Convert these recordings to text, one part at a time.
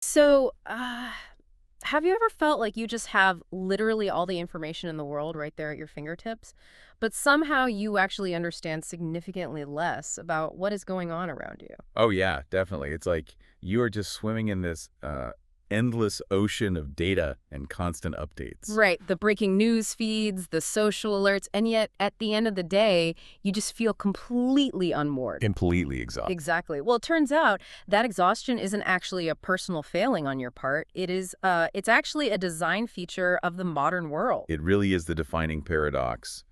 So, have you ever felt like you just have literally all the information in the world right there at your fingertips, but somehow you actually understand significantly less about what is going on around you? Oh, yeah, definitely. It's like you are just swimming in this endless ocean of data and constant updates. Right, the breaking news feeds, the social alerts, and yet at the end of the day, you just feel completely unmoored. Completely exhausted. Exactly. Well, it turns out that exhaustion isn't actually a personal failing on your part. It's actually a design feature of the modern world. It really is the defining paradox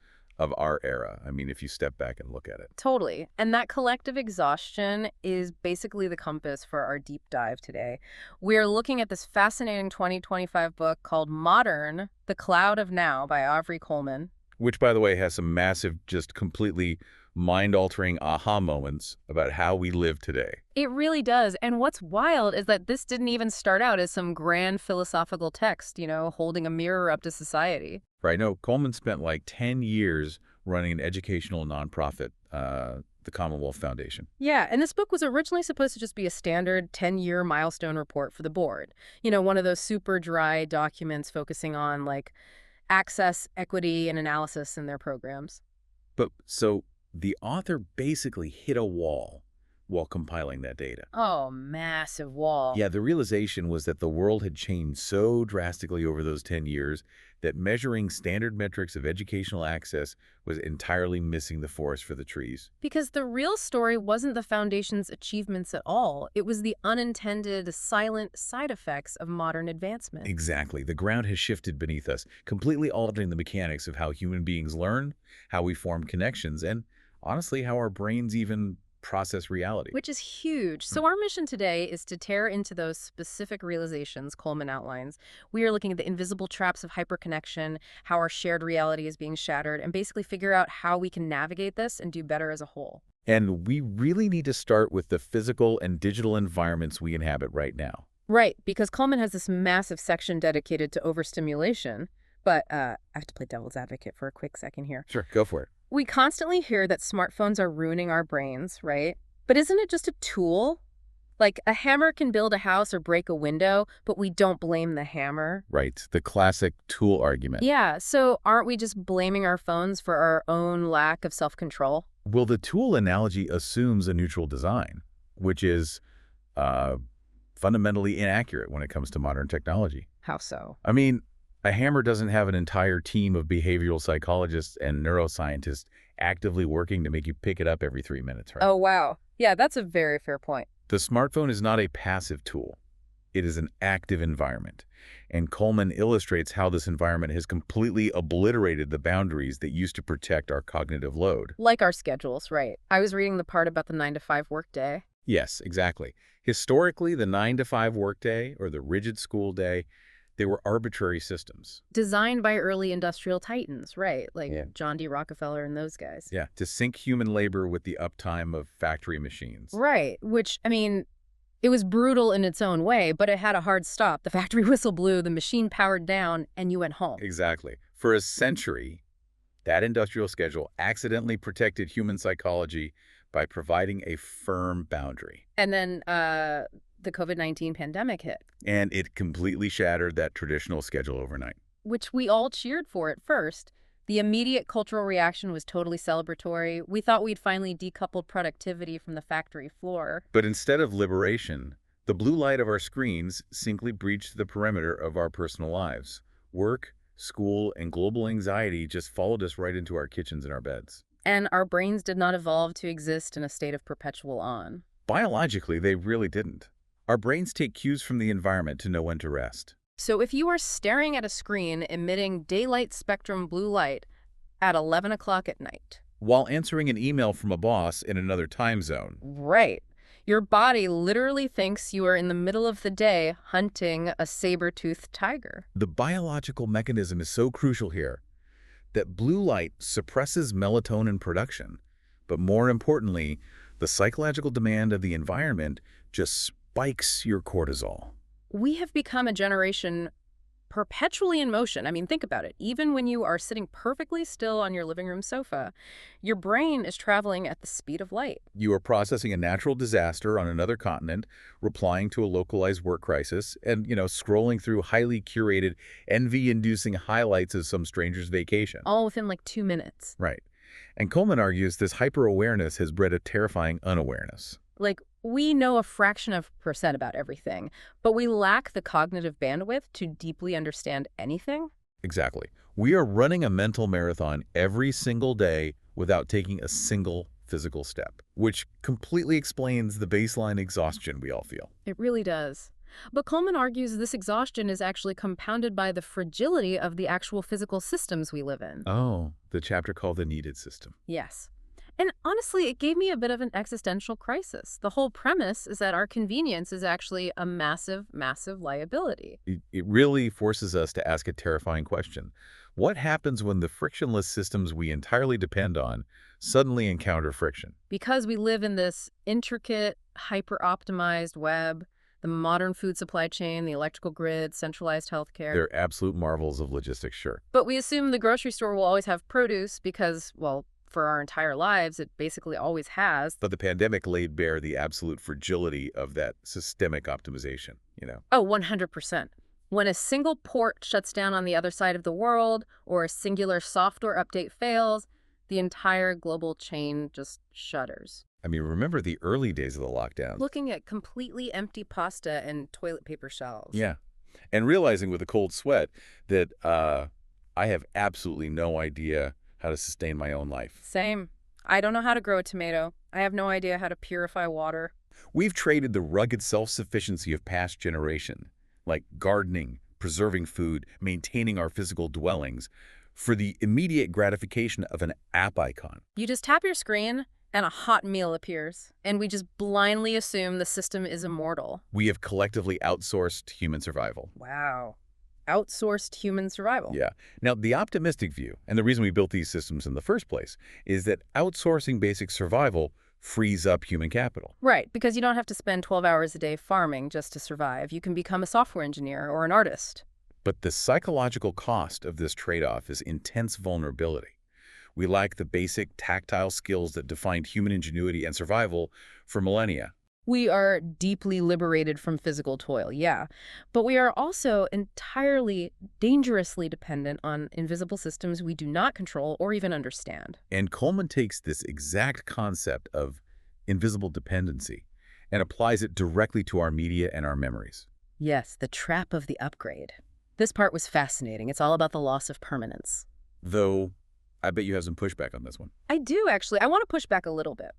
of our era. I mean, if you step back and look at it. Totally. And that collective exhaustion is basically the compass for our deep dive today. We're looking at this fascinating 2025 book called Modern, The Cloud of Now by Avri Coleman. Which, by the way, has some massive, just completely mind-altering aha moments about how we live today. It really does. And what's wild is that this didn't even start out as some grand philosophical text, holding a mirror up to society. Right? No, Coleman spent like 10 years running an educational nonprofit, the Commonwealth Foundation. Yeah, and this book was originally supposed to just be a standard 10-year milestone report for the board. One of those super dry documents focusing on like access, equity, and analysis in their programs. But so the author basically hit a wall while compiling that data. Oh, massive wall. Yeah, the realization was that the world had changed so drastically over those 10 years that measuring standard metrics of educational access was entirely missing the forest for the trees. Because the real story wasn't the foundation's achievements at all. It was the unintended, silent side effects of modern advancement. Exactly. The ground has shifted beneath us, completely altering the mechanics of how human beings learn, how we form connections, and honestly, how our brains even process reality. Which is huge. So our mission today is to tear into those specific realizations Coleman outlines. We are looking at the invisible traps of hyperconnection, how our shared reality is being shattered, and basically figure out how we can navigate this and do better as a whole. And we really need to start with the physical and digital environments we inhabit right now. Right, because Coleman has this massive section dedicated to overstimulation. But I have to play devil's advocate for a quick second here. Sure, go for it. We constantly hear that smartphones are ruining our brains, right? But isn't it just a tool? Like a hammer can build a house or break a window, but we don't blame the hammer. Right, the classic tool argument. Yeah, so aren't we just blaming our phones for our own lack of self-control? Well, the tool analogy assumes a neutral design, which is uh, fundamentally inaccurate when it comes to modern technology. How so? I mean, a hammer doesn't have an entire team of behavioral psychologists and neuroscientists actively working to make you pick it up every 3 minutes, right? Oh, wow. Yeah, that's a very fair point. The smartphone is not a passive tool. It is an active environment. And Coleman illustrates how this environment has completely obliterated the boundaries that used to protect our cognitive load. Like our schedules, right. I was reading the part about the 9 to 5 workday. Yes, exactly. Historically, the 9 to 5 workday or the rigid school day, they were arbitrary systems. Designed by early industrial titans, right? Like Yeah. John D. Rockefeller and those guys. Yeah, to sync human labor with the uptime of factory machines. Right, which, I mean, it was brutal in its own way, but it had a hard stop. The factory whistle blew, the machine powered down, and you went home. Exactly. For a century, that industrial schedule accidentally protected human psychology by providing a firm boundary. And then the COVID-19 pandemic hit, And it completely shattered that traditional schedule overnight. which we all cheered for at first. The immediate cultural reaction was totally celebratory. We thought we'd finally decoupled productivity from the factory floor. But instead of liberation, the blue light of our screens simply breached the perimeter of our personal lives. Work, school, and global anxiety just followed us right into our kitchens and our beds. And our brains did not evolve to exist in a state of perpetual on. Biologically, they really didn't. Our brains take cues from the environment to know when to rest. So if you are staring at a screen emitting daylight spectrum blue light at 11 o'clock at night, While answering an email from a boss in another time zone. right, your body literally thinks you are in the middle of the day hunting a saber-toothed tiger. The biological mechanism is so crucial here that blue light suppresses melatonin production, but more importantly, the psychological demand of the environment just spikes your cortisol. We have become a generation perpetually in motion. I mean, think about it. Even when you are sitting perfectly still on your living room sofa, your brain is traveling at the speed of light. You are processing a natural disaster on another continent, replying to a localized work crisis, and, scrolling through highly curated, envy-inducing highlights of some stranger's vacation. All within like 2 minutes. Right. And Coleman argues this hyper-awareness has bred a terrifying unawareness. Like, we know a fraction of a percent about everything, but we lack the cognitive bandwidth to deeply understand anything? Exactly. We are running a mental marathon every single day without taking a single physical step, which completely explains the baseline exhaustion we all feel. It really does. But Coleman argues this exhaustion is actually compounded by the fragility of the actual physical systems we live in. Oh, the chapter called the needed system. Yes. And honestly, it gave me a bit of an existential crisis. The whole premise is that our convenience is actually a massive, massive liability. It really forces us to ask a terrifying question. What happens when the frictionless systems we entirely depend on suddenly encounter friction? Because we live in this intricate, hyper-optimized web, the modern food supply chain, the electrical grid, centralized healthcare. They're absolute marvels of logistics, sure. But we assume the grocery store will always have produce because, well, for our entire lives, it basically always has. But the pandemic laid bare the absolute fragility of that systemic optimization. Oh, 100%. When a single port shuts down on the other side of the world or a singular software update fails, the entire global chain just shudders. I mean, remember the early days of the lockdown? Looking at completely empty pasta and toilet paper shelves. Yeah. And realizing with a cold sweat that I have absolutely no idea how to sustain my own life. Same. I don't know how to grow a tomato. I have no idea how to purify water. We've traded the rugged self-sufficiency of past generation, like gardening, preserving food, maintaining our physical dwellings, for the immediate gratification of an app icon. You just tap your screen and a hot meal appears, and we just blindly assume the system is immortal. We have collectively outsourced human survival. Wow. Outsourced human survival. Yeah. Now, the optimistic view, and the reason we built these systems in the first place, is that outsourcing basic survival frees up human capital. Right, because you don't have to spend 12 hours a day farming just to survive. You can become a software engineer or an artist. But the psychological cost of this trade-off is intense vulnerability. We lack the basic tactile skills that defined human ingenuity and survival for millennia. We are deeply liberated from physical toil, yeah, but we are also entirely dangerously dependent on invisible systems we do not control or even understand. And Coleman takes this exact concept of invisible dependency and applies it directly to our media and our memories. Yes, the trap of the upgrade. This part was fascinating. It's all about the loss of permanence. Though, I bet you have some pushback on this one. I do, actually. I want to push back a little bit.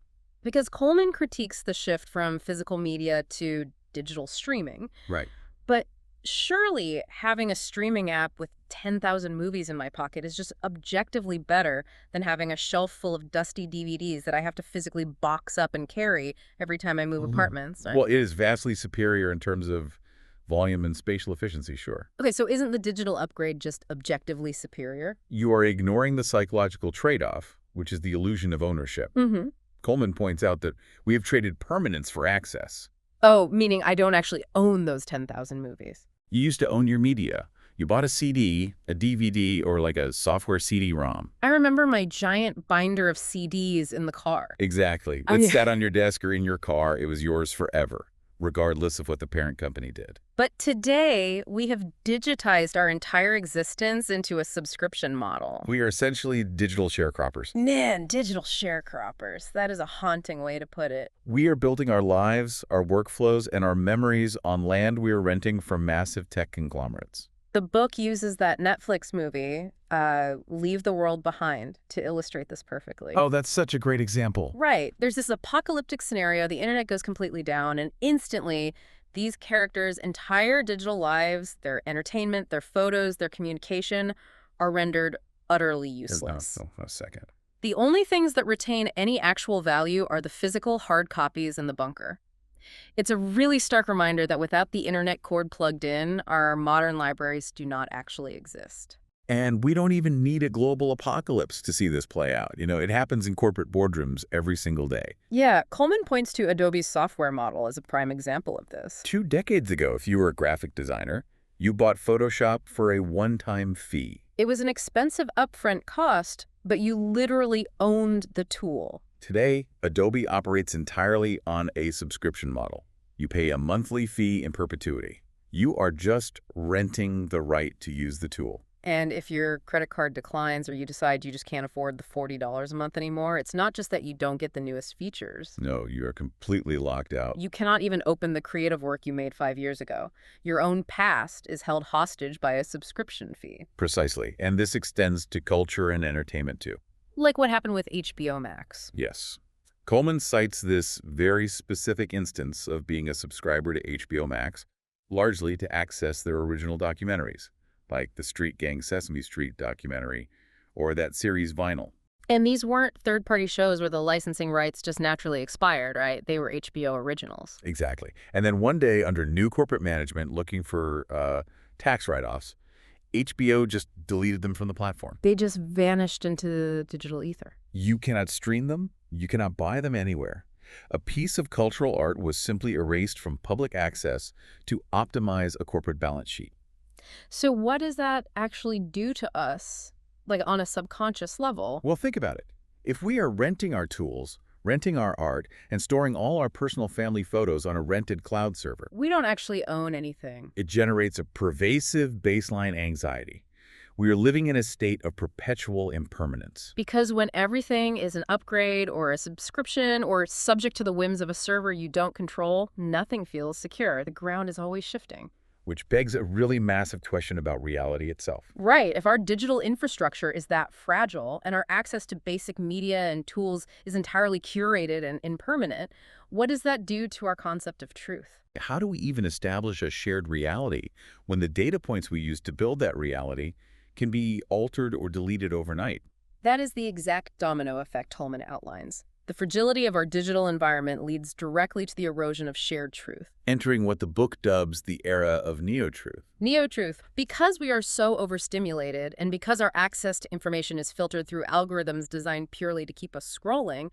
Because Coleman critiques the shift from physical media to digital streaming. Right. But surely having a streaming app with 10,000 movies in my pocket is just objectively better than having a shelf full of dusty DVDs that I have to physically box up and carry every time I move apartments. Well, it is vastly superior in terms of volume and spatial efficiency, sure. Okay, so isn't the digital upgrade just objectively superior? You are ignoring the psychological trade-off, which is the illusion of ownership. Mm-hmm. Coleman points out that we have traded permanence for access. Oh, meaning I don't actually own those 10,000 movies. You used to own your media. You bought a CD, a DVD, or like a software CD-ROM. I remember my giant binder of CDs in the car. Exactly. Oh, It yeah. sat on your desk or in your car. It was yours forever, regardless of what the parent company did. But today, we have digitized our entire existence into a subscription model. We are essentially digital sharecroppers. Man, digital sharecroppers. That is a haunting way to put it. We are building our lives, our workflows, and our memories on land we are renting from massive tech conglomerates. The book uses that Netflix movie, Leave the World Behind, to illustrate this perfectly. Oh, that's such a great example. Right. There's this apocalyptic scenario, the internet goes completely down, and instantly, these characters' entire digital lives, their entertainment, their photos, their communication, are rendered utterly useless. No, a second. The only things that retain any actual value are the physical hard copies in the bunker. It's a really stark reminder that without the internet cord plugged in, our modern libraries do not actually exist. And we don't even need a global apocalypse to see this play out. It happens in corporate boardrooms every single day. Yeah, Coleman points to Adobe's software model as a prime example of this. 2 decades ago, if you were a graphic designer, You bought Photoshop for a one-time fee. It was an expensive upfront cost, but you literally owned the tool. Today, Adobe operates entirely on a subscription model. You pay a monthly fee in perpetuity. You are just renting the right to use the tool. And if your credit card declines or you decide you just can't afford the $40 a month anymore, it's not just that you don't get the newest features. No, you are completely locked out. You cannot even open the creative work you made 5 years ago. Your own past is held hostage by a subscription fee. Precisely. And this extends to culture and entertainment too. Like what happened with HBO Max. Yes. Coleman cites this very specific instance of being a subscriber to HBO Max, largely to access their original documentaries, like the Street Gang Sesame Street documentary or that series Vinyl. And these weren't third-party shows where the licensing rights just naturally expired, right? They were HBO originals. Exactly. And then one day, under new corporate management looking for tax write-offs, HBO just deleted them from the platform. They just vanished into the digital ether. You cannot stream them. You cannot buy them anywhere. A piece of cultural art was simply erased from public access to optimize a corporate balance sheet. So what does that actually do to us, like on a subconscious level? Well, think about it. If we are renting our tools, renting our art, and storing all our personal family photos on a rented cloud server, We don't actually own anything. it generates a pervasive baseline anxiety. We are living in a state of perpetual impermanence. Because when everything is an upgrade or a subscription or subject to the whims of a server you don't control, nothing feels secure. The ground is always shifting. Which begs a really massive question about reality itself. Right. If our digital infrastructure is that fragile and our access to basic media and tools is entirely curated and impermanent, what does that do to our concept of truth? How do we even establish a shared reality when the data points we use to build that reality can be altered or deleted overnight? That is the exact domino effect Coleman outlines. The fragility of our digital environment leads directly to the erosion of shared truth. Entering what the book dubs the era of neo-truth. Neo-truth. Because we are so overstimulated and because our access to information is filtered through algorithms designed purely to keep us scrolling,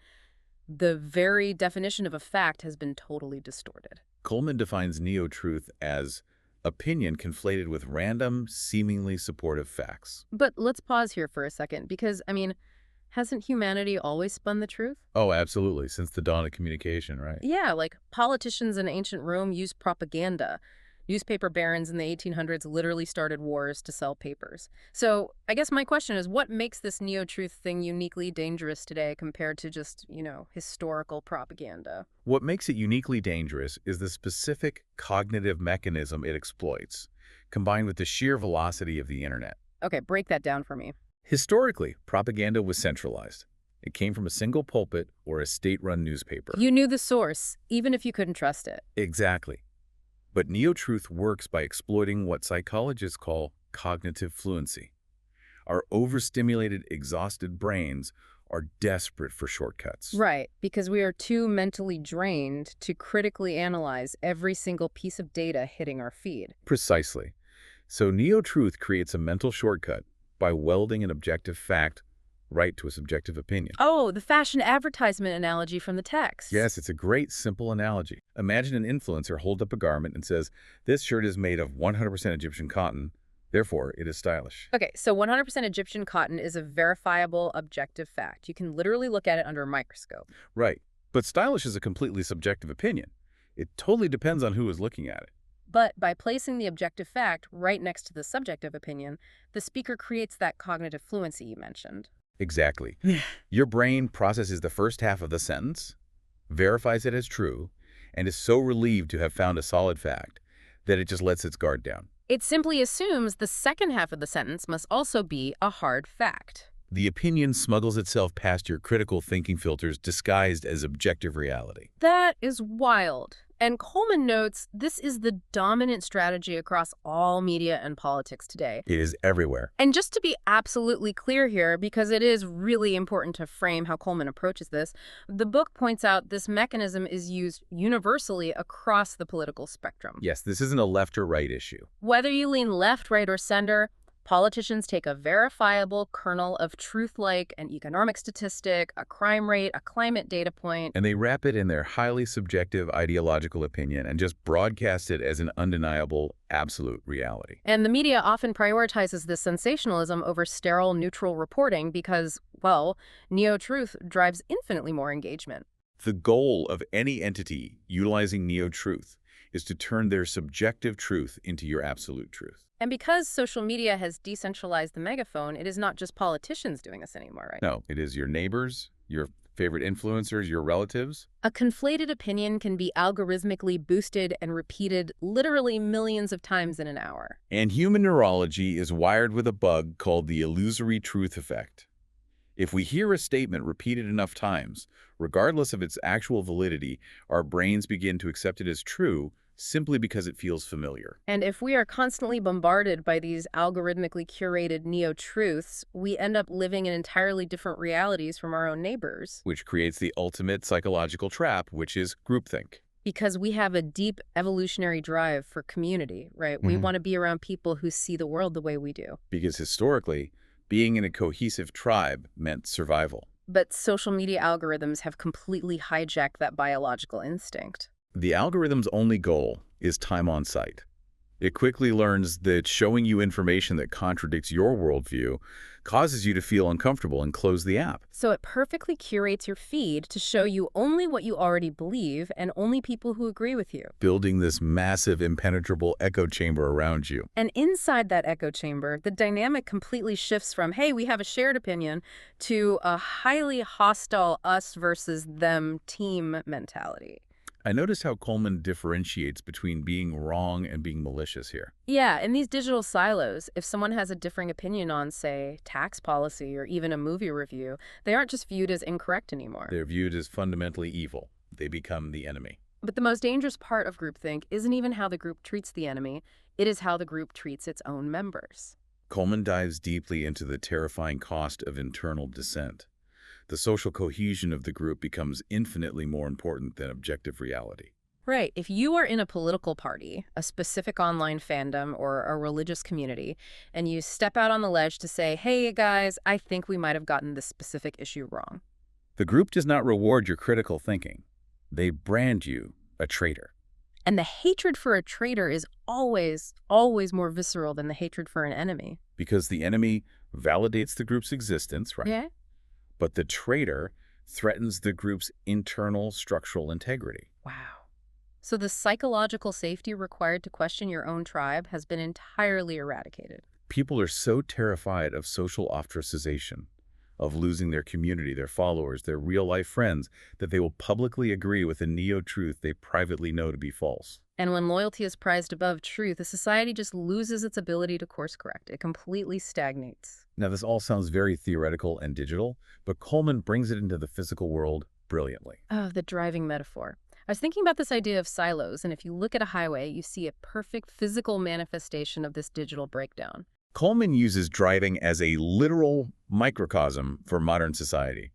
the very definition of a fact has been totally distorted. Coleman defines neo-truth as opinion conflated with random, seemingly supportive facts. But let's pause here for a second because, hasn't humanity always spun the truth? Oh, absolutely, since the dawn of communication, right? Yeah, like politicians in ancient Rome used propaganda. Newspaper barons in the 1800s literally started wars to sell papers. So I guess my question is, what makes this neo-truth thing uniquely dangerous today compared to just, historical propaganda? What makes it uniquely dangerous is the specific cognitive mechanism it exploits, combined with the sheer velocity of the internet. Okay, break that down for me. Historically, propaganda was centralized. It came from a single pulpit or a state-run newspaper. You knew the source, even if you couldn't trust it. Exactly. But neo-truth works by exploiting what psychologists call cognitive fluency. Our overstimulated, exhausted brains are desperate for shortcuts. Right, because we are too mentally drained to critically analyze every single piece of data hitting our feed. Precisely. So neo-truth creates a mental shortcut by welding an objective fact right to a subjective opinion. Oh, the fashion advertisement analogy from the text. Yes, it's a great, simple analogy. Imagine an influencer holds up a garment and says, "This shirt is made of 100% Egyptian cotton, therefore it is stylish." Okay, so 100% Egyptian cotton is a verifiable, objective fact. You can literally look at it under a microscope. Right. But stylish is a completely subjective opinion. It totally depends on who is looking at it. But by placing the objective fact right next to the subjective opinion, the speaker creates that cognitive fluency you mentioned. Exactly. Your brain processes the first half of the sentence, verifies it as true, and is so relieved to have found a solid fact that it just lets its guard down. It simply assumes the second half of the sentence must also be a hard fact. The opinion smuggles itself past your critical thinking filters disguised as objective reality. That is wild. And Coleman notes this is the dominant strategy across all media and politics today. It is everywhere. And just to be absolutely clear here, because it is really important to frame how Coleman approaches this, the book points out this mechanism is used universally across the political spectrum. Yes, this isn't a left or right issue. Whether you lean left, right, or center, Politicians take a verifiable kernel of truth like an economic statistic, a crime rate, a climate data point, And they wrap it in their highly subjective ideological opinion and just broadcast it as an undeniable, absolute reality. and the media often prioritizes this sensationalism over sterile, neutral reporting because, well, neo-truth drives infinitely more engagement. The goal of any entity utilizing neo-truth is to turn their subjective truth into your absolute truth. And because social media has decentralized the megaphone, it is not just politicians doing this anymore, right? No, it is your neighbors, your favorite influencers, your relatives. A conflated opinion can be algorithmically boosted and repeated literally millions of times in an hour. And human neurology is wired with a bug called the illusory truth effect. If we hear a statement repeated enough times, regardless of its actual validity, our brains begin to accept it as true simply because it feels familiar, And if we are constantly bombarded by these algorithmically curated neo-truths, we end up living in entirely different realities from our own neighbors. which creates the ultimate psychological trap, which is groupthink. Because we have a deep evolutionary drive for community, right? We want to be around people who see the world the way we do. Because historically, being in a cohesive tribe meant survival. But social media algorithms have completely hijacked that biological instinct. The algorithm's only goal is time on site. It quickly learns that showing you information that contradicts your worldview causes you to feel uncomfortable and close the app, So it perfectly curates your feed to show you only what you already believe and only people who agree with you. building this massive, impenetrable echo chamber around you. And inside that echo chamber, the dynamic completely shifts from, hey, we have a shared opinion, to a highly hostile us versus them team mentality. I notice how Coleman differentiates between being wrong and being malicious here. Yeah, in these digital silos, if someone has a differing opinion on, say, tax policy or even a movie review, they aren't just viewed as incorrect anymore. They're viewed as fundamentally evil. They become the enemy. But the most dangerous part of groupthink isn't even how the group treats the enemy, it is how the group treats its own members. Coleman dives deeply into the terrifying cost of internal dissent. The social cohesion of the group becomes infinitely more important than objective reality. Right. If you are in a political party, a specific online fandom, or a religious community, and you step out on the ledge to say, hey, guys, I think we might have gotten this specific issue wrong. The group does not reward your critical thinking. They brand you a traitor. And the hatred for a traitor is always, always more visceral than the hatred for an enemy. Because the enemy validates the group's existence, right? Yeah? But the traitor threatens the group's internal structural integrity. Wow. So the psychological safety required to question your own tribe has been entirely eradicated. People are so terrified of social ostracization, of losing their community, their followers, their real-life friends, that they will publicly agree with a neo-truth they privately know to be false. And when loyalty is prized above truth, a society just loses its ability to course correct. It completely stagnates. Now, this all sounds very theoretical and digital, but Coleman brings it into the physical world brilliantly. Oh, the driving metaphor. I was thinking about this idea of silos, and if you look at a highway, you see a perfect physical manifestation of this digital breakdown. Coleman uses driving as a literal microcosm for modern society.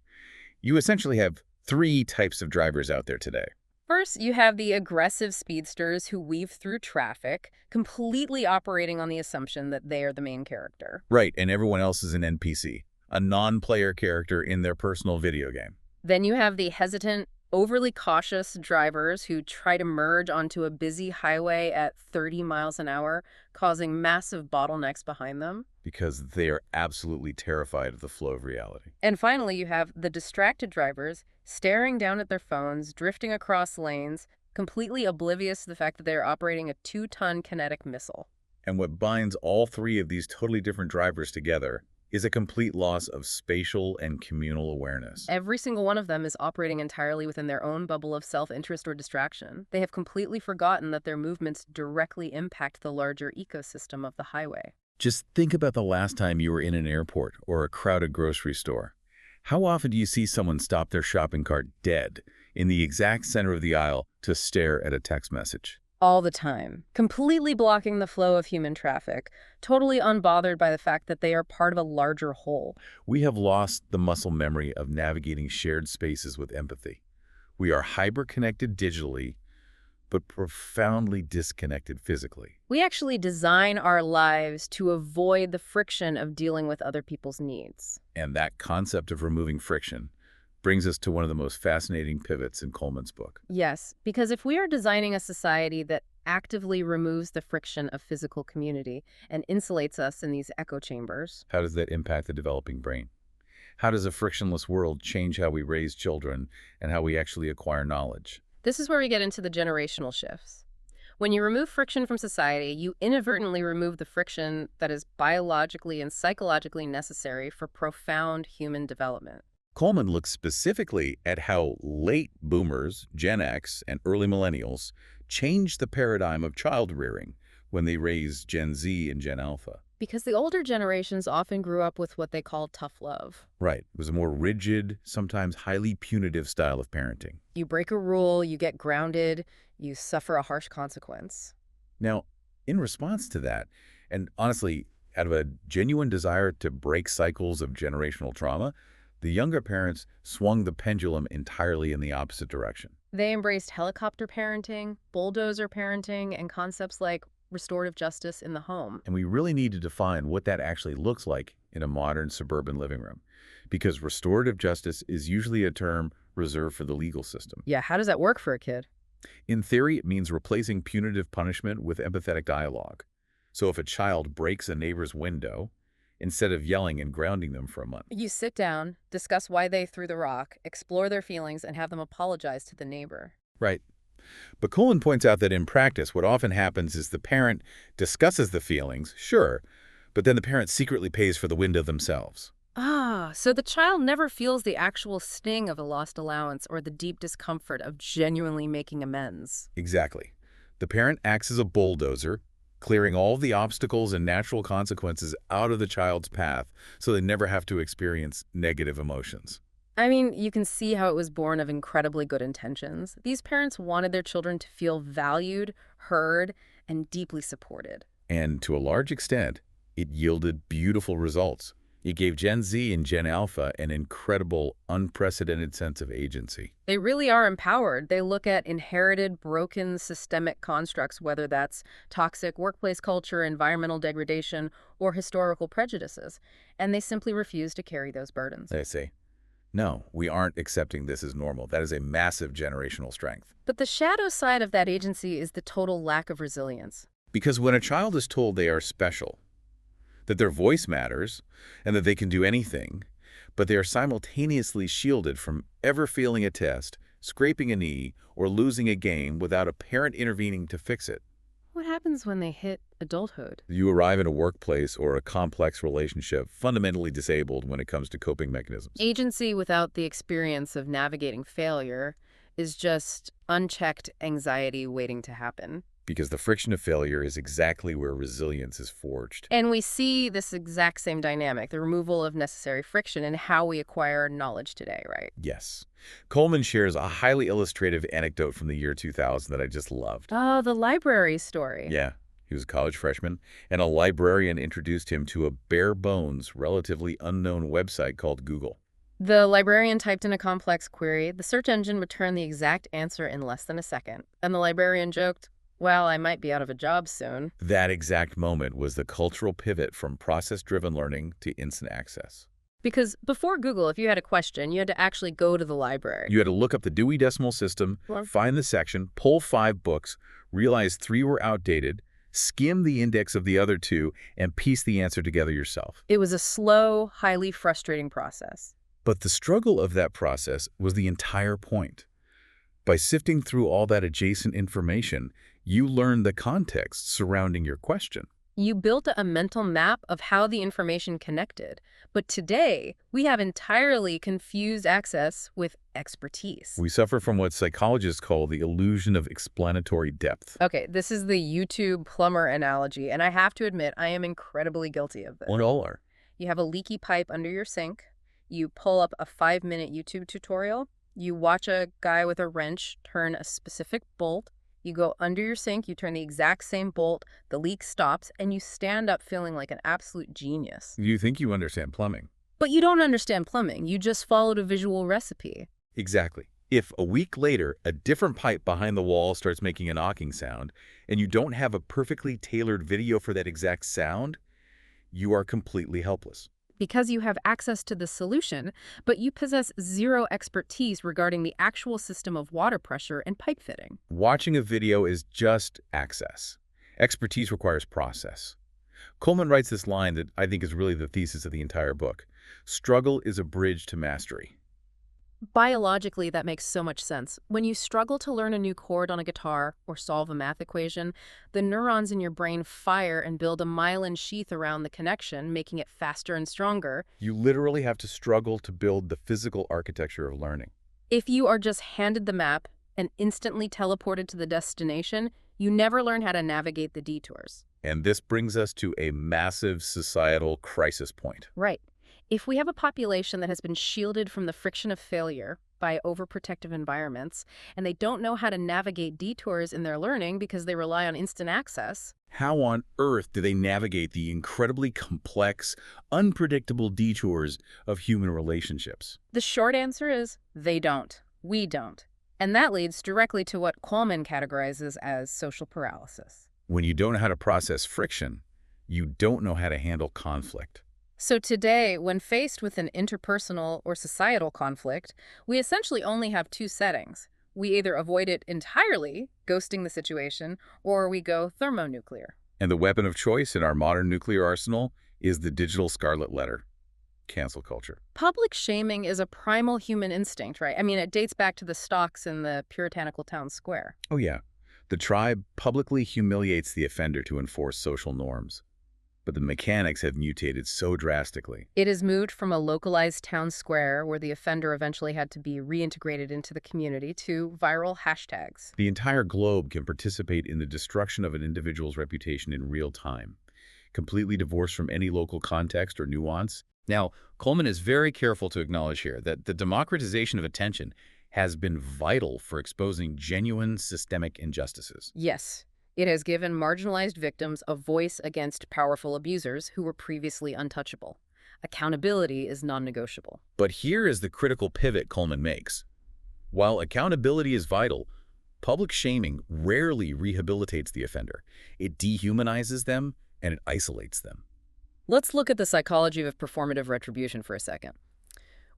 You essentially have three types of drivers out there today. First, you have the aggressive speedsters who weave through traffic, completely operating on the assumption that they are the main character. Right, and everyone else is an NPC, a non-player character in their personal video game. Then you have the hesitant, overly cautious drivers who try to merge onto a busy highway at 30 miles an hour, causing massive bottlenecks behind them. Because they are absolutely terrified of the flow of reality. And finally, you have the distracted drivers staring down at their phones, drifting across lanes, completely oblivious to the fact that they are operating a 2-ton kinetic missile. And what binds all three of these totally different drivers together is a complete loss of spatial and communal awareness. Every single one of them is operating entirely within their own bubble of self-interest or distraction. They have completely forgotten that their movements directly impact the larger ecosystem of the highway. Just think about the last time you were in an airport or a crowded grocery store. How often do you see someone stop their shopping cart dead in the exact center of the aisle to stare at a text message? All the time, completely blocking the flow of human traffic, totally unbothered by the fact that they are part of a larger whole. We have lost the muscle memory of navigating shared spaces with empathy. We are hyper-connected digitally, but profoundly disconnected physically. We actually design our lives to avoid the friction of dealing with other people's needs. And that concept of removing friction brings us to one of the most fascinating pivots in Coleman's book. Yes, because if we are designing a society that actively removes the friction of physical community and insulates us in these echo chambers, How does that impact the developing brain? How does a frictionless world change how we raise children and how we actually acquire knowledge? this is where we get into the generational shifts. When you remove friction from society, you inadvertently remove the friction that is biologically and psychologically necessary for profound human development. Coleman looks specifically at how late boomers, Gen X, and early millennials changed the paradigm of child rearing when they raised Gen Z and Gen Alpha. Because the older generations often grew up with what they call tough love. Right. It was a more rigid, sometimes highly punitive style of parenting. You break a rule, you get grounded, you suffer a harsh consequence. Now, in response to that, and honestly, out of a genuine desire to break cycles of generational trauma, the younger parents swung the pendulum entirely in the opposite direction. They embraced helicopter parenting, bulldozer parenting, and concepts like restorative justice in the home. And we really need to define what that actually looks like in a modern suburban living room, because restorative justice is usually a term reserved for the legal system. Yeah, how does that work for a kid? In theory, it means replacing punitive punishment with empathetic dialogue. So if a child breaks a neighbor's window, instead of yelling and grounding them for a month. You sit down, discuss why they threw the rock, explore their feelings, and have them apologize to the neighbor. Right. But Coleman points out that in practice, what often happens is the parent discusses the feelings, sure, but then the parent secretly pays for the window themselves. Ah, so the child never feels the actual sting of a lost allowance or the deep discomfort of genuinely making amends. Exactly. The parent acts as a bulldozer, clearing all the obstacles and natural consequences out of the child's path so they never have to experience negative emotions. I mean, you can see how it was born of incredibly good intentions. These parents wanted their children to feel valued, heard, and deeply supported. And to a large extent, it yielded beautiful results. It gave Gen Z and Gen Alpha an incredible, unprecedented sense of agency. They really are empowered. They look at inherited, broken, systemic constructs, whether that's toxic workplace culture, environmental degradation, or historical prejudices, and they simply refuse to carry those burdens. They say, no, we aren't accepting this as normal. That is a massive generational strength. But the shadow side of that agency is the total lack of resilience. Because when a child is told they are special, that their voice matters, and that they can do anything, but they are simultaneously shielded from ever failing a test, scraping a knee, or losing a game without a parent intervening to fix it. What happens when they hit adulthood? You arrive in a workplace or a complex relationship fundamentally disabled when it comes to coping mechanisms. Agency without the experience of navigating failure is just unchecked anxiety waiting to happen. Because the friction of failure is exactly where resilience is forged. And we see this exact same dynamic, the removal of necessary friction in how we acquire knowledge today, right? Yes. Coleman shares a highly illustrative anecdote from the year 2000 that I just loved. Oh, the library story. Yeah, he was a college freshman, and a librarian introduced him to a bare-bones, relatively unknown website called Google. The librarian typed in a complex query. The search engine returned the exact answer in less than a second. And the librarian joked, well, I might be out of a job soon. That exact moment was the cultural pivot from process-driven learning to instant access. Because before Google, if you had a question, you had to actually go to the library. You had to look up the Dewey Decimal System, find the section, pull 5 books, realize 3 were outdated, skim the index of the other 2, and piece the answer together yourself. It was a slow, highly frustrating process. But the struggle of that process was the entire point. By sifting through all that adjacent information, you learned the context surrounding your question. You built a mental map of how the information connected. But today, we have entirely confused access with expertise. We suffer from what psychologists call the illusion of explanatory depth. Okay, this is the YouTube plumber analogy, and I have to admit, I am incredibly guilty of this. We all are. You have a leaky pipe under your sink. You pull up a 5-minute YouTube tutorial. You watch a guy with a wrench turn a specific bolt. You go under your sink, you turn the exact same bolt, the leak stops, and you stand up feeling like an absolute genius. You think you understand plumbing. But you don't understand plumbing. You just followed a visual recipe. Exactly. If a week later, a different pipe behind the wall starts making a knocking sound, and you don't have a perfectly tailored video for that exact sound, you are completely helpless. Because you have access to the solution, but you possess zero expertise regarding the actual system of water pressure and pipe fitting. Watching a video is just access. Expertise requires process. Coleman writes this line that I think is really the thesis of the entire book. Struggle is a bridge to mastery. Biologically, that makes so much sense. When you struggle to learn a new chord on a guitar or solve a math equation, the neurons in your brain fire and build a myelin sheath around the connection, making it faster and stronger. You literally have to struggle to build the physical architecture of learning. If you are just handed the map and instantly teleported to the destination, you never learn how to navigate the detours. And this brings us to a massive societal crisis point. Right. If we have a population that has been shielded from the friction of failure by overprotective environments, and they don't know how to navigate detours in their learning because they rely on instant access. How on earth do they navigate the incredibly complex, unpredictable detours of human relationships? The short answer is they don't. We don't. And that leads directly to what Coleman categorizes as social paralysis. When you don't know how to process friction, you don't know how to handle conflict. So today, when faced with an interpersonal or societal conflict, we essentially only have two settings. We either avoid it entirely, ghosting the situation, or we go thermonuclear. And the weapon of choice in our modern nuclear arsenal is the digital scarlet letter, cancel culture. Public shaming is a primal human instinct, right? I mean, it dates back to the stocks in the puritanical town square. Oh yeah, the tribe publicly humiliates the offender to enforce social norms. But the mechanics have mutated so drastically. It has moved from a localized town square where the offender eventually had to be reintegrated into the community to viral hashtags. The entire globe can participate in the destruction of an individual's reputation in real time, completely divorced from any local context or nuance. Now, Coleman is very careful to acknowledge here that the democratization of attention has been vital for exposing genuine systemic injustices. Yes, it has given marginalized victims a voice against powerful abusers who were previously untouchable. Accountability is non-negotiable. But here is the critical pivot Coleman makes. While accountability is vital, public shaming rarely rehabilitates the offender. It dehumanizes them and it isolates them. Let's look at the psychology of performative retribution for a second.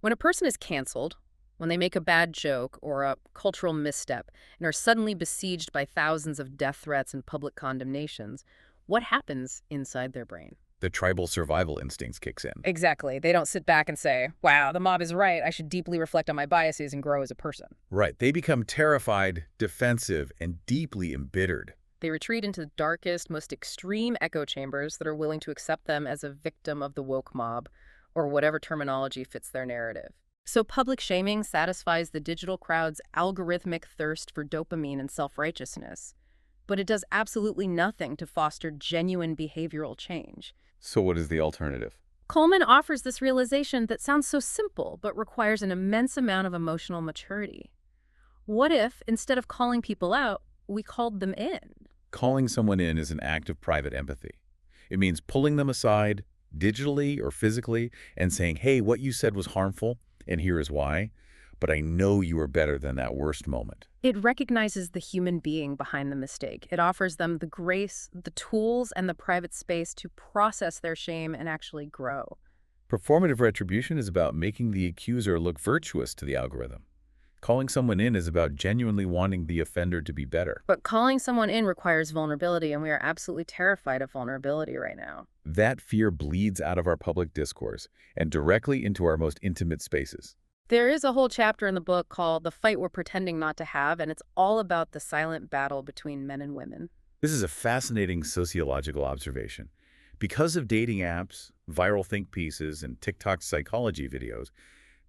When a person is canceled, when they make a bad joke or a cultural misstep and are suddenly besieged by thousands of death threats and public condemnations, what happens inside their brain? The tribal survival instincts kicks in. Exactly. They don't sit back and say, wow, the mob is right. I should deeply reflect on my biases and grow as a person. Right. They become terrified, defensive, and deeply embittered. They retreat into the darkest, most extreme echo chambers that are willing to accept them as a victim of the woke mob, or whatever terminology fits their narrative. So public shaming satisfies the digital crowd's algorithmic thirst for dopamine and self-righteousness. But it does absolutely nothing to foster genuine behavioral change. So what is the alternative? Coleman offers this realization that sounds so simple, but requires an immense amount of emotional maturity. What if, instead of calling people out, we called them in? Calling someone in is an act of private empathy. It means pulling them aside, digitally or physically, and saying, hey, what you said was harmful, and here is why, but I know you are better than that worst moment. It recognizes the human being behind the mistake. It offers them the grace, the tools, and the private space to process their shame and actually grow. Performative retribution is about making the accuser look virtuous to the algorithm. Calling someone in is about genuinely wanting the offender to be better. But calling someone in requires vulnerability, and we are absolutely terrified of vulnerability right now. That fear bleeds out of our public discourse and directly into our most intimate spaces. There is a whole chapter in the book called The Fight We're Pretending Not to Have, and it's all about the silent battle between men and women. This is a fascinating sociological observation. Because of dating apps, viral think pieces, and TikTok psychology videos,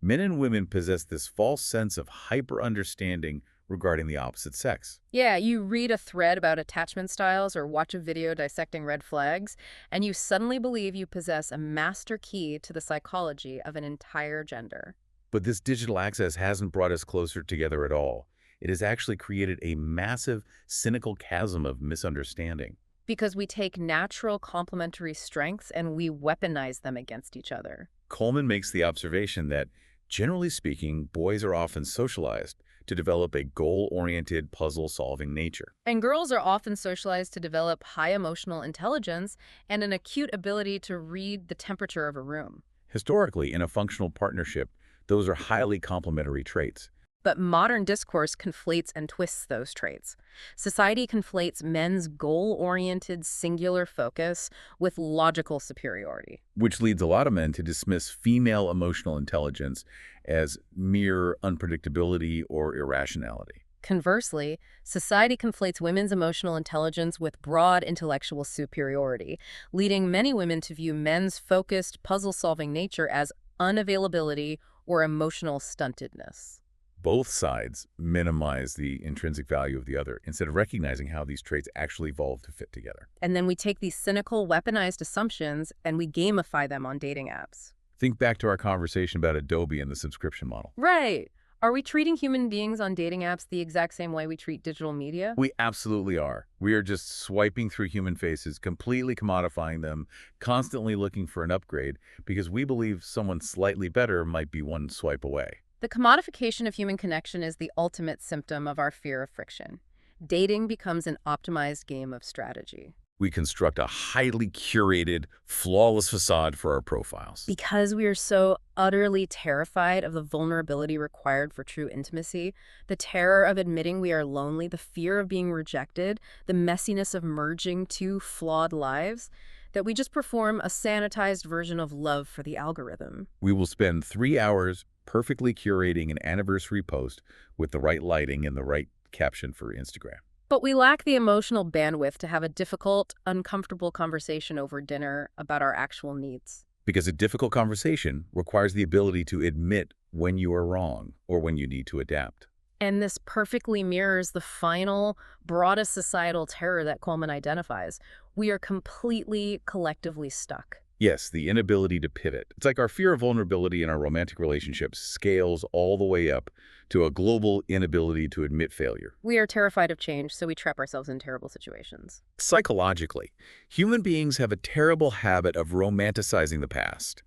men and women possess this false sense of hyper-understanding regarding the opposite sex. Yeah, you read a thread about attachment styles or watch a video dissecting red flags, and you suddenly believe you possess a master key to the psychology of an entire gender. But this digital access hasn't brought us closer together at all. It has actually created a massive, cynical chasm of misunderstanding. Because we take natural complementary strengths and we weaponize them against each other. Coleman makes the observation that, generally speaking, boys are often socialized, to develop a goal-oriented, puzzle-solving nature. And girls are often socialized to develop high emotional intelligence and an acute ability to read the temperature of a room. Historically, in a functional partnership, those are highly complementary traits. But modern discourse conflates and twists those traits. Society conflates men's goal-oriented singular focus with logical superiority. Which leads a lot of men to dismiss female emotional intelligence as mere unpredictability or irrationality. Conversely, society conflates women's emotional intelligence with broad intellectual superiority, leading many women to view men's focused, puzzle-solving nature as unavailability or emotional stuntedness. Both sides minimize the intrinsic value of the other instead of recognizing how these traits actually evolve to fit together. And then we take these cynical, weaponized assumptions and we gamify them on dating apps. Think back to our conversation about Adobe and the subscription model. Right. Are we treating human beings on dating apps the exact same way we treat digital media? We absolutely are. We are just swiping through human faces, completely commodifying them, constantly looking for an upgrade because we believe someone slightly better might be one swipe away. The commodification of human connection is the ultimate symptom of our fear of friction. Dating becomes an optimized game of strategy. We construct a highly curated, flawless facade for our profiles. Because we are so utterly terrified of the vulnerability required for true intimacy, the terror of admitting we are lonely, the fear of being rejected, the messiness of merging two flawed lives, that we just perform a sanitized version of love for the algorithm. We will spend 3 hours perfectly curating an anniversary post with the right lighting and the right caption for Instagram. But we lack the emotional bandwidth to have a difficult, uncomfortable conversation over dinner about our actual needs. Because a difficult conversation requires the ability to admit when you are wrong or when you need to adapt. And this perfectly mirrors the final, broadest societal terror that Coleman identifies. We are completely, collectively stuck. Yes, the inability to pivot. It's like our fear of vulnerability in our romantic relationships scales all the way up to a global inability to admit failure. We are terrified of change, so we trap ourselves in terrible situations. Psychologically, human beings have a terrible habit of romanticizing the past.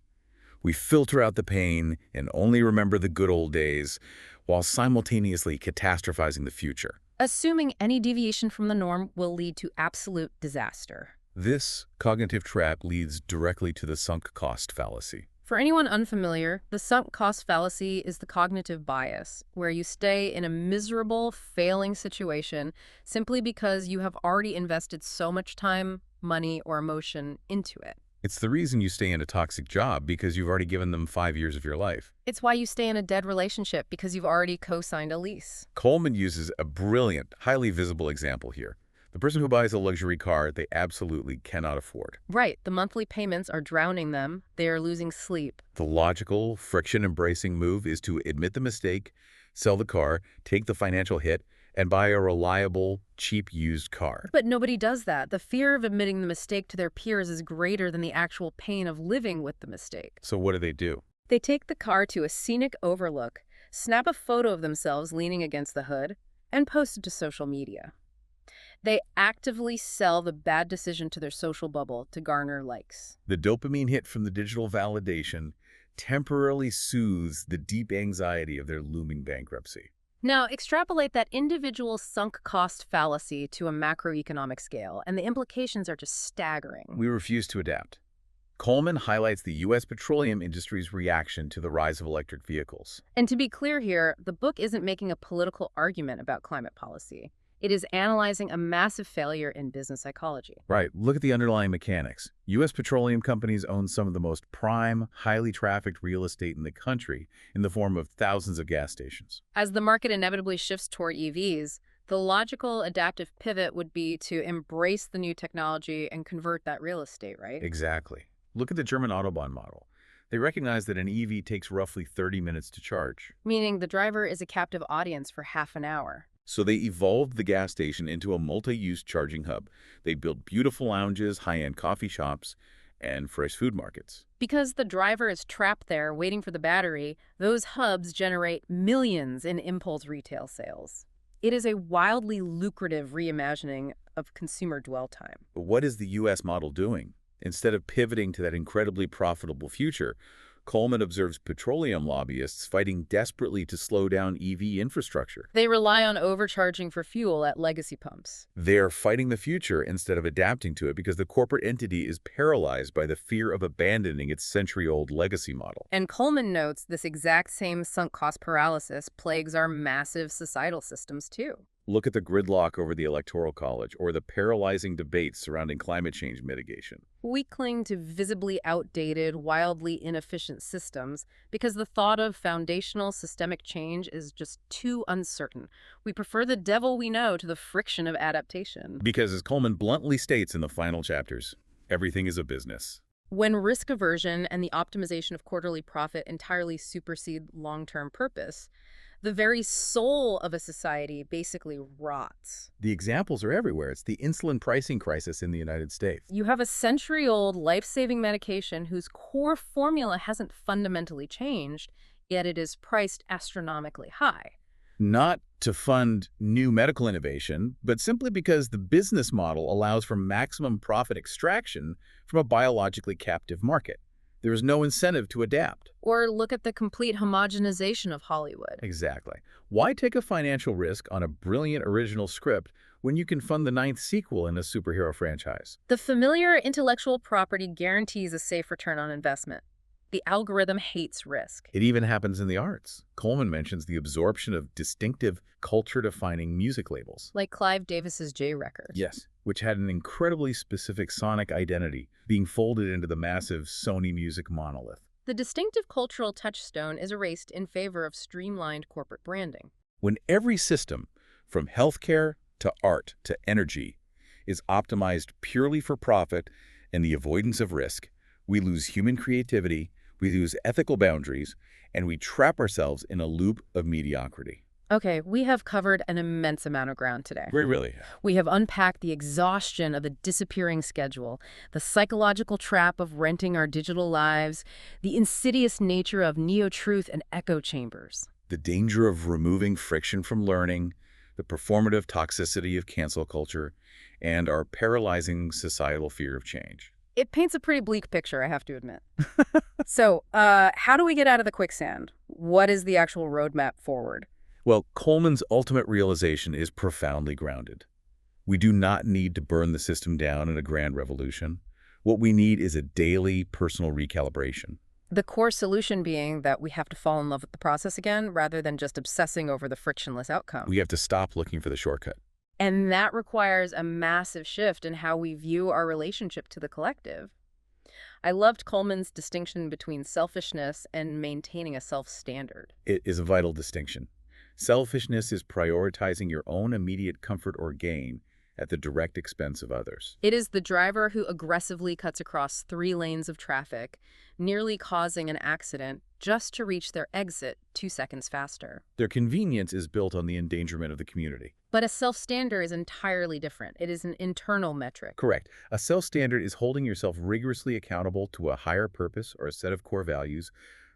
We filter out the pain and only remember the good old days while simultaneously catastrophizing the future. Assuming any deviation from the norm will lead to absolute disaster. This cognitive trap leads directly to the sunk cost fallacy. For anyone unfamiliar, the sunk cost fallacy is the cognitive bias, where you stay in a miserable, failing situation simply because you have already invested so much time, money, or emotion into it. It's the reason you stay in a toxic job because you've already given them 5 years of your life. It's why you stay in a dead relationship because you've already co-signed a lease. Coleman uses a brilliant, highly visible example here. The person who buys a luxury car they absolutely cannot afford. Right, the monthly payments are drowning them. They are losing sleep. The logical, friction-embracing move is to admit the mistake, sell the car, take the financial hit, and buy a reliable, cheap used car. But nobody does that. The fear of admitting the mistake to their peers is greater than the actual pain of living with the mistake. So what do? They take the car to a scenic overlook, snap a photo of themselves leaning against the hood, and post it to social media. They actively sell the bad decision to their social bubble to garner likes. The dopamine hit from the digital validation temporarily soothes the deep anxiety of their looming bankruptcy. Now, extrapolate that individual sunk cost fallacy to a macroeconomic scale, and the implications are just staggering. We refuse to adapt. Coleman highlights the U.S. petroleum industry's reaction to the rise of electric vehicles. And to be clear here, the book isn't making a political argument about climate policy. It is analyzing a massive failure in business psychology. Right. Look at the underlying mechanics. U.S. petroleum companies own some of the most prime, highly trafficked real estate in the country in the form of thousands of gas stations. As the market inevitably shifts toward EVs, the logical adaptive pivot would be to embrace the new technology and convert that real estate, right? Exactly. Look at the German Autobahn model. They recognize that an EV takes roughly 30 minutes to charge. Meaning the driver is a captive audience for half an hour. So they evolved the gas station into a multi-use charging hub. They built beautiful lounges, high-end coffee shops, and fresh food markets. Because the driver is trapped there waiting for the battery, those hubs generate millions in impulse retail sales. It is a wildly lucrative reimagining of consumer dwell time. But what is the U.S. model doing? Instead of pivoting to that incredibly profitable future, Coleman observes petroleum lobbyists fighting desperately to slow down EV infrastructure. They rely on overcharging for fuel at legacy pumps. They're fighting the future instead of adapting to it because the corporate entity is paralyzed by the fear of abandoning its century-old legacy model. And Coleman notes this exact same sunk cost paralysis plagues our massive societal systems too. Look at the gridlock over the Electoral College or the paralyzing debates surrounding climate change mitigation. We cling to visibly outdated, wildly inefficient systems because the thought of foundational systemic change is just too uncertain. We prefer the devil we know to the friction of adaptation. Because, as Coleman bluntly states in the final chapters, everything is a business. When risk aversion and the optimization of quarterly profit entirely supersede long-term purpose, the very soul of a society basically rots. The examples are everywhere. It's the insulin pricing crisis in the United States. You have a century-old life-saving medication whose core formula hasn't fundamentally changed, yet it is priced astronomically high. Not to fund new medical innovation, but simply because the business model allows for maximum profit extraction from a biologically captive market. There is no incentive to adapt. Or look at the complete homogenization of Hollywood. Exactly. Why take a financial risk on a brilliant original script when you can fund the ninth sequel in a superhero franchise? The familiar intellectual property guarantees a safe return on investment. The algorithm hates risk. It even happens in the arts. Coleman mentions the absorption of distinctive, culture-defining music labels. Like Clive Davis's J record. Yes, which had an incredibly specific sonic identity being folded into the massive Sony Music monolith. The distinctive cultural touchstone is erased in favor of streamlined corporate branding. When every system, from healthcare to art to energy, is optimized purely for profit and the avoidance of risk, we lose human creativity, we lose ethical boundaries, and we trap ourselves in a loop of mediocrity. Okay, we have covered an immense amount of ground today. Really. We have unpacked the exhaustion of a disappearing schedule, the psychological trap of renting our digital lives, the insidious nature of neo-truth and echo chambers. The danger of removing friction from learning, the performative toxicity of cancel culture, and our paralyzing societal fear of change. It paints a pretty bleak picture, I have to admit. So, how do we get out of the quicksand? What is the actual roadmap forward? Well, Coleman's ultimate realization is profoundly grounded. We do not need to burn the system down in a grand revolution. What we need is a daily personal recalibration. The core solution being that we have to fall in love with the process again, rather than just obsessing over the frictionless outcome. We have to stop looking for the shortcut. And that requires a massive shift in how we view our relationship to the collective. I loved Coleman's distinction between selfishness and maintaining a self-standard. It is a vital distinction. Selfishness is prioritizing your own immediate comfort or gain at the direct expense of others. It is the driver who aggressively cuts across 3 lanes of traffic, nearly causing an accident just to reach their exit 2 seconds faster. Their convenience is built on the endangerment of the community. But a self-standard is entirely different. It is an internal metric. Correct. A self-standard is holding yourself rigorously accountable to a higher purpose or a set of core values,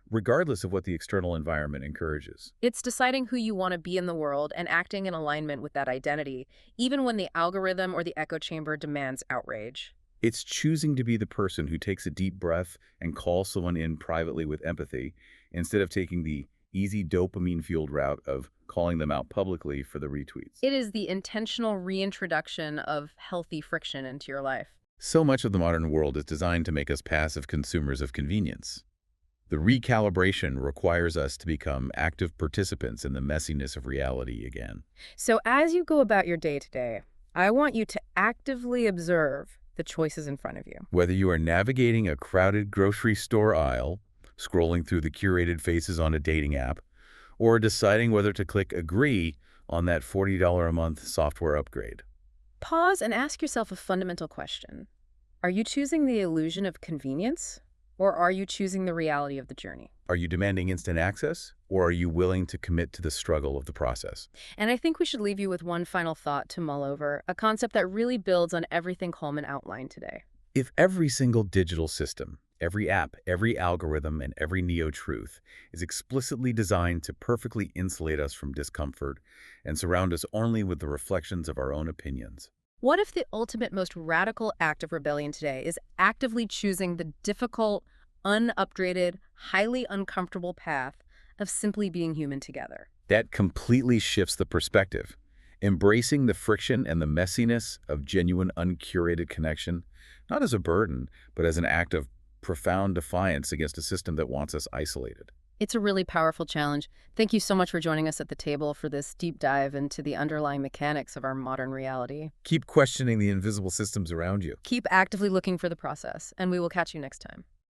regardless of what the external environment encourages. It's deciding who you want to be in the world and acting in alignment with that identity, even when the algorithm or the echo chamber demands outrage. It's choosing to be the person who takes a deep breath and calls someone in privately with empathy, instead of taking the easy dopamine-fueled route of calling them out publicly for the retweets. It is the intentional reintroduction of healthy friction into your life. So much of the modern world is designed to make us passive consumers of convenience. The recalibration requires us to become active participants in the messiness of reality again. So as you go about your day-to-day, I want you to actively observe the choices in front of you. Whether you are navigating a crowded grocery store aisle, scrolling through the curated faces on a dating app, or deciding whether to click agree on that $40 a month software upgrade. Pause and ask yourself a fundamental question. Are you choosing the illusion of convenience, or are you choosing the reality of the journey? Are you demanding instant access, or are you willing to commit to the struggle of the process? And I think we should leave you with one final thought to mull over, a concept that really builds on everything Coleman outlined today. If every single digital system, every app, every algorithm, and every neo-truth is explicitly designed to perfectly insulate us from discomfort and surround us only with the reflections of our own opinions, what if the ultimate, most radical act of rebellion today is actively choosing the difficult, unupgraded, highly uncomfortable path of simply being human together. That completely shifts the perspective. Embracing the friction and the messiness of genuine, uncurated connection, not as a burden, but as an act of profound defiance against a system that wants us isolated. It's a really powerful challenge. Thank you so much for joining us at the table for this deep dive into the underlying mechanics of our modern reality. Keep questioning the invisible systems around you. Keep actively looking for the process, and we will catch you next time.